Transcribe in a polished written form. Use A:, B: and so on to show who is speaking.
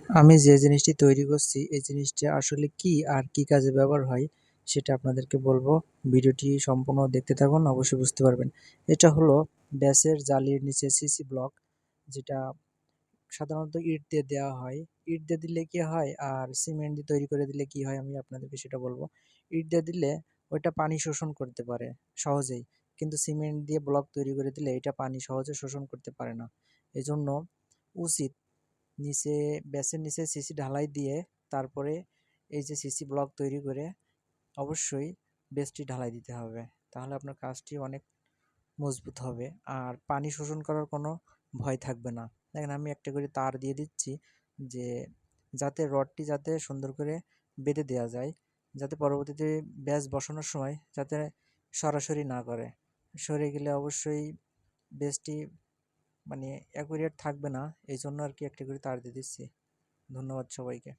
A: আমি যে জিনিসটি তৈরি করছি এই জিনিসটা আসলে কি আর কি কাজে ব্যবহার হয় সেটা আপনাদেরকে বলবো। ভিডিওটি সম্পূর্ণ দেখতে থাকুন, অবশ্যই বুঝতে পারবেন। এটা হলো ব্যাসের জালির নিচে সিসি ব্লক, যেটা সাধারণত ইট দিয়ে দেওয়া হয়। ইট দিয়ে দিলে কি হয় আর সিমেন্ট দিয়ে তৈরি করে দিলে কি হয় আমি আপনাদেরকে সেটা বলবো। ইট দিয়ে দিলে ওইটা পানি শোষণ করতে পারে সহজেই, কিন্তু সিমেন্ট দিয়ে ব্লক তৈরি করে দিলে এটা পানি সহজে শোষণ করতে পারে না। এজন্য উচিত নিচে, ব্যাসের নিচে সিসি ঢালাই দিয়ে তারপরে এই যে সিসি ব্লক তৈরি করে অবশ্যই বেসটি ঢালাই দিতে হবে। তাহলে আপনার কাজটি অনেক মজবুত হবে আর পানি শোষণ করার কোনো ভয় থাকবে না। দেখেন আমি একটা করে তার দিয়ে দিচ্ছি, যে যাতে রডটি যাতে সুন্দর করে বেঁধে দেওয়া যায়, যাতে পরবর্তীতে ব্যাস বসানোর সময় যাতে সরাসরি না করে। সরে গেলে অবশ্যই বেসটি মানে অ্যাকুরেট থাকবে না, এই জন্য আর কি একটা করে তার দিয়ে দিচ্ছি। ধন্যবাদ সবাইকে।